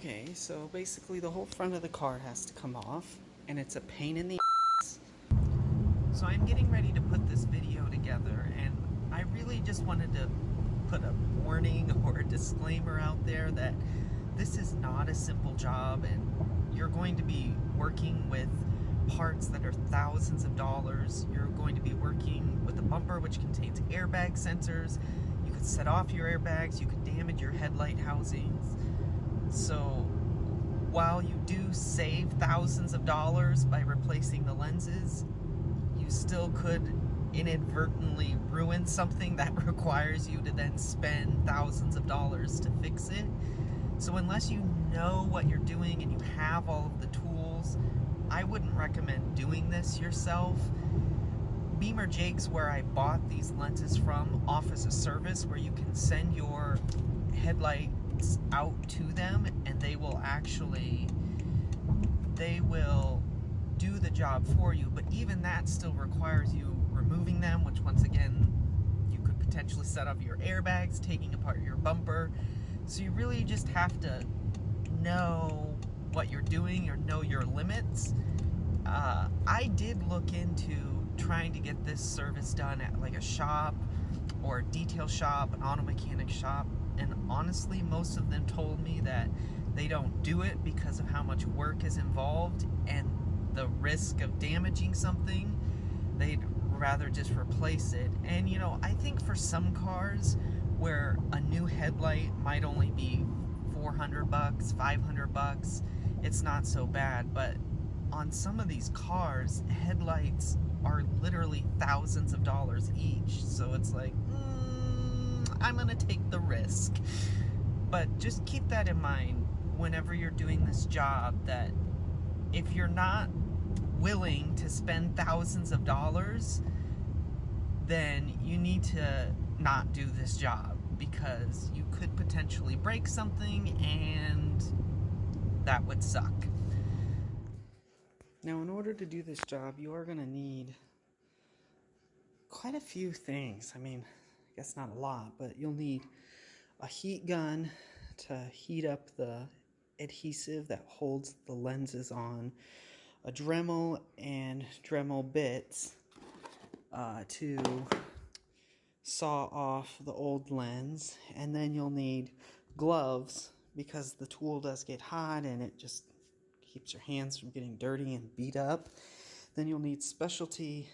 Okay, so basically the whole front of the car has to come off, and it's a pain in the ass. So I'm getting ready to put this video together, and I really just wanted to put a warning or a disclaimer out there that this is not a simple job, and you're going to be working with parts that are thousands of dollars. You're going to be working with a bumper which contains airbag sensors. You could set off your airbags, you could damage your headlight housings. So while you do save thousands of dollars by replacing the lenses, you still could inadvertently ruin something that requires you to then spend thousands of dollars to fix it. So unless you know what you're doing and you have all of the tools, I wouldn't recommend doing this yourself. Beamer Jake's, where I bought these lenses from, offers a service where you can send your headlights out to them, and they will do the job for you. But even that still requires you removing them, which once again, you could potentially set off your airbags, taking apart your bumper. So you really just have to know what you're doing or know your limits. I did look into trying to get this service done at like a shop or a detail shop, an auto mechanic shop, and honestly most of them told me that they don't do it because of how much work is involved and the risk of damaging something. They'd rather just replace it. And you know, I think for some cars where a new headlight might only be $400, $500, it's not so bad. But on some of these cars, headlights are literally thousands of dollars each. So it's like, I'm gonna take the risk. But just keep that in mind whenever you're doing this job, that if you're not willing to spend thousands of dollars, then you need to not do this job, because you could potentially break something and that would suck. Now, in order to do this job, you are going to need quite a few things. I mean, I guess not a lot, but you'll need a heat gun to heat up the adhesive that holds the lenses on, a Dremel and Dremel bits to saw off the old lens, and then you'll need gloves because the tool does get hot and it just keeps your hands from getting dirty and beat up. Then you'll need specialty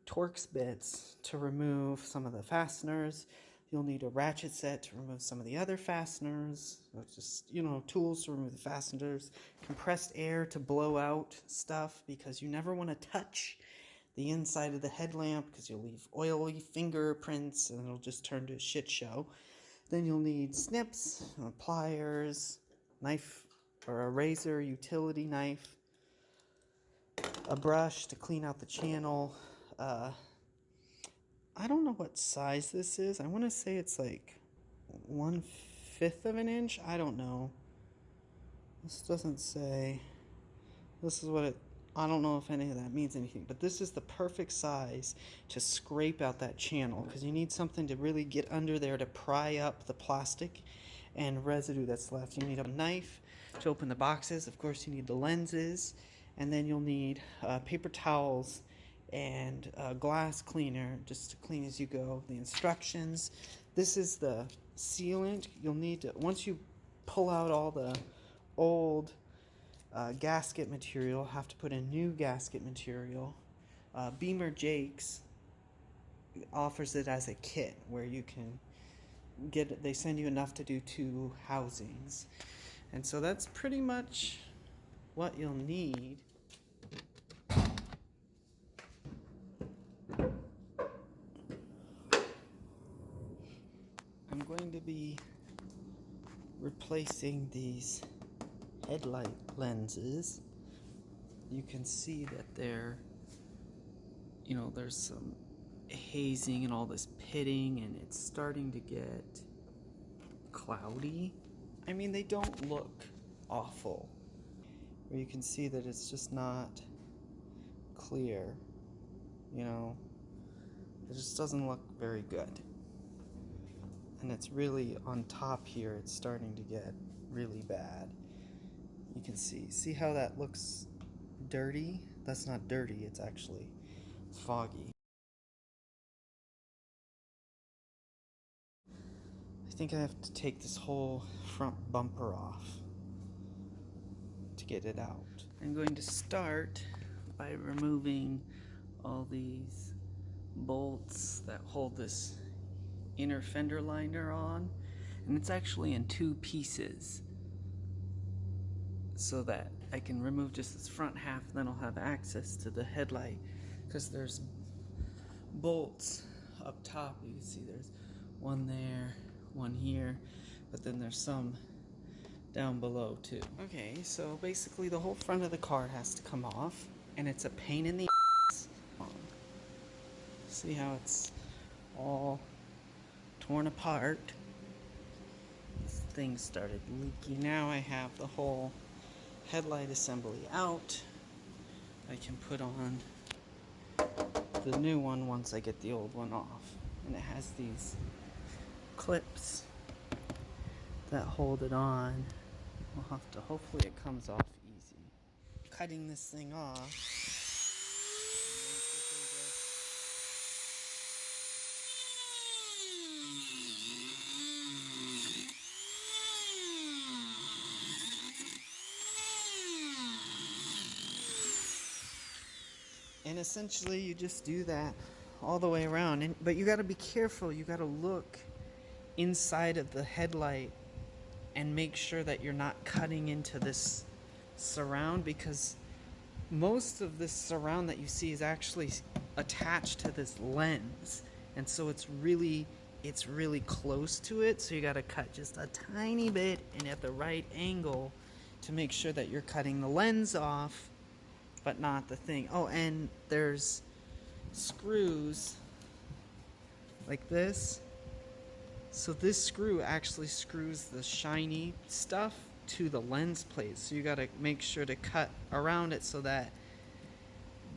Torx bits to remove some of the fasteners. You'll need a ratchet set to remove some of the other fasteners. Just, you know, tools to remove the fasteners. Compressed air to blow out stuff, because you never want to touch the inside of the headlamp because you'll leave oily fingerprints and it'll just turn to a shit show. Then you'll need snips, pliers, knife or a razor, utility knife, a brush to clean out the channel. I don't know what size this is. I want to say it's like 1/5 of an inch. I don't know. This doesn't say. This is what it... I don't know if any of that means anything, but this is the perfect size to scrape out that channel, because you need something to really get under there to pry up the plastic and residue that's left. You need a knife to open the boxes. Of course, you need the lenses, and then you'll need paper towels and a glass cleaner just to clean as you go. The instructions. This is the sealant. You'll need to, once you pull out all the old gasket material, have to put in new gasket material. Beamer Jake's offers it as a kit where you can get it. They send you enough to do 2 housings, and so that's pretty much what you'll need. I'm going to be replacing these headlight lenses. You can see that they're, you know, there's some hazing and all this pitting, and it's starting to get cloudy. I mean, they don't look awful, where you can see that it's just not clear, you know, it just doesn't look very good. and it's really on top here. It's starting to get really bad. You can see how that looks dirty? That's not dirty, it's actually foggy. I think I have to take this whole front bumper off to get it out. I'm going to start by removing all these bolts that hold this inner fender liner on, and it's actually in two pieces so that I can remove just this front half, and then I'll have access to the headlight, because there's bolts up top. You can see there's one there, one here, but then there's some down below too. Okay, so basically the whole front of the car has to come off, and it's a pain in the ass. See how it's all torn apart? This thing started leaking. Now I have the whole headlight assembly out. I can put on the new one once I get the old one off. And it has these clips that hold it on. We'll have to, hopefully it comes off easy. Cutting this thing off. And essentially you just do that all the way around. But you gotta be careful, you gotta look inside of the headlight and make sure that you're not cutting into this surround, because most of this surround that you see is actually attached to this lens, and so it's really close to it, so you got to cut just a tiny bit and at the right angle to make sure that you're cutting the lens off but not the thing. Oh, and there's screws like this. So this screw actually screws the shiny stuff to the lens plate. So you gotta make sure to cut around it so that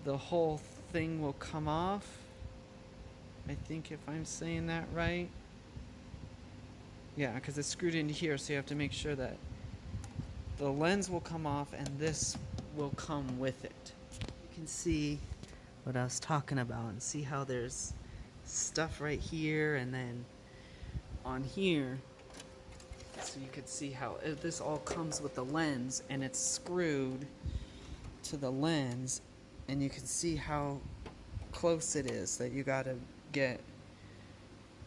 the whole thing will come off. I think, if I'm saying that right. Yeah, because it's screwed into here, so you have to make sure that the lens will come off and this will come with it. You can see what I was talking about, and see how there's stuff right here and then on here, so you could see how this all comes with the lens, and it's screwed to the lens, and you can see how close it is, that you gotta get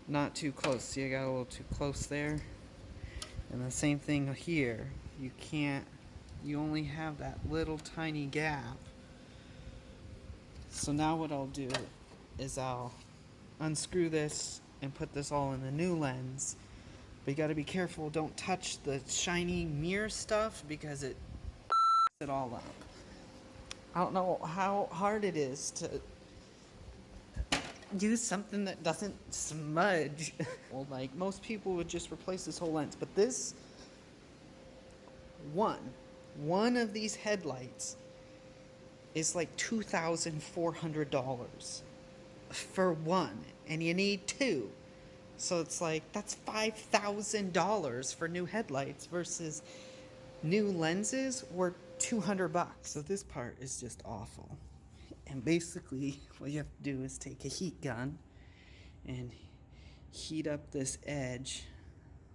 not too close. See, I got a little too close there. And the same thing here. You only have that little tiny gap. So now what I'll do is I'll unscrew this and put this all in the new lens. But you gotta be careful, don't touch the shiny mirror stuff, because it all up. I don't know how hard it is to use something that doesn't smudge. Well, like, most people would just replace this whole lens, but this one of these headlights is like $2,400 for one, and you need two. So it's like, that's $5,000 for new headlights versus new lenses were $200. So this part is just awful. And basically what you have to do is take a heat gun and heat up this edge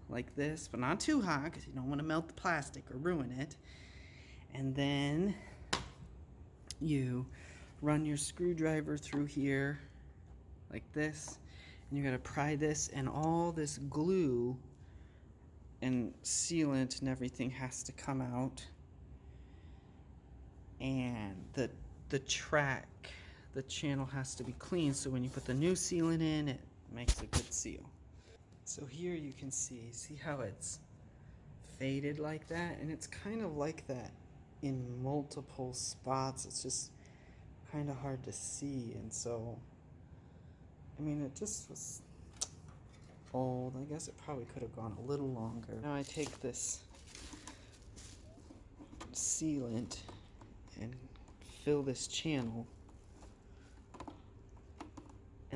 like this, but not too hot, because you don't want to melt the plastic or ruin it. And then you run your screwdriver through here like this, and you're going to pry this, and all this glue and sealant and everything has to come out, and the track, the channel has to be clean, so when you put the new sealant in, it makes a good seal. So here you can see how it's faded like that, and it's kind of like that in multiple spots. It's just kind of hard to see, and so, I mean, it just was old. I guess it probably could have gone a little longer. Now I take this sealant and fill this channel,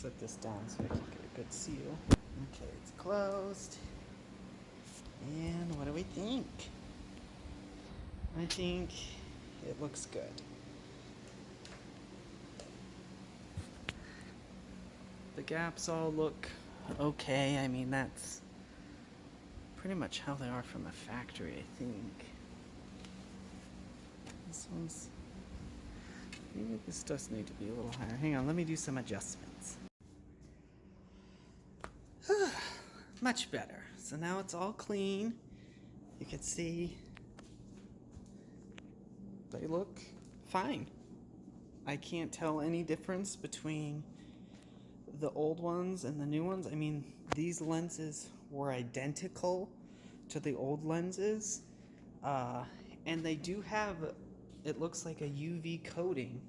set this down so I can get a good seal. Okay, it's closed. And what do we think? I think it looks good. The gaps all look okay. I mean, that's pretty much how they are from the factory, I think. This one's... maybe this does need to be a little higher. Hang on, let me do some adjustments. Much better. So now it's all clean. You can see they look fine. I can't tell any difference between the old ones and the new ones. I mean, these lenses were identical to the old lenses, and they do have, it looks like a UV coating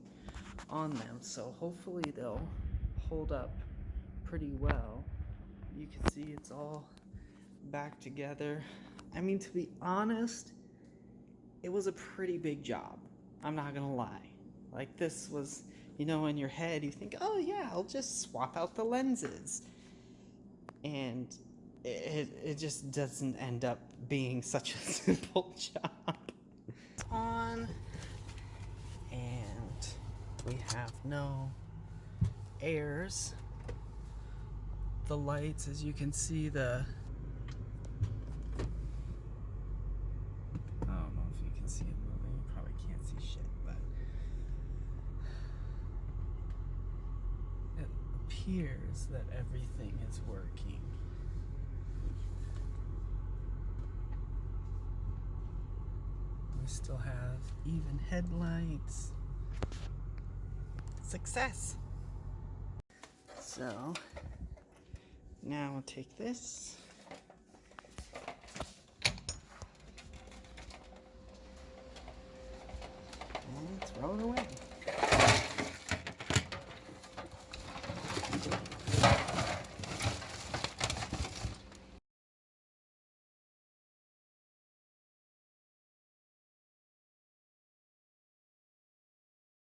on them, so hopefully they'll hold up pretty well. You can see it's all back together. I mean, to be honest, it was a pretty big job. I'm not gonna lie. Like, this was, you know, in your head, you think, oh yeah, I'll just swap out the lenses. And it just doesn't end up being such a simple job. It's on, and we have no airs. The lights, as you can see, I don't know if you can see it moving. You probably can't see shit, but it appears that everything is working. We still have even headlights. Success! So, now I'll take this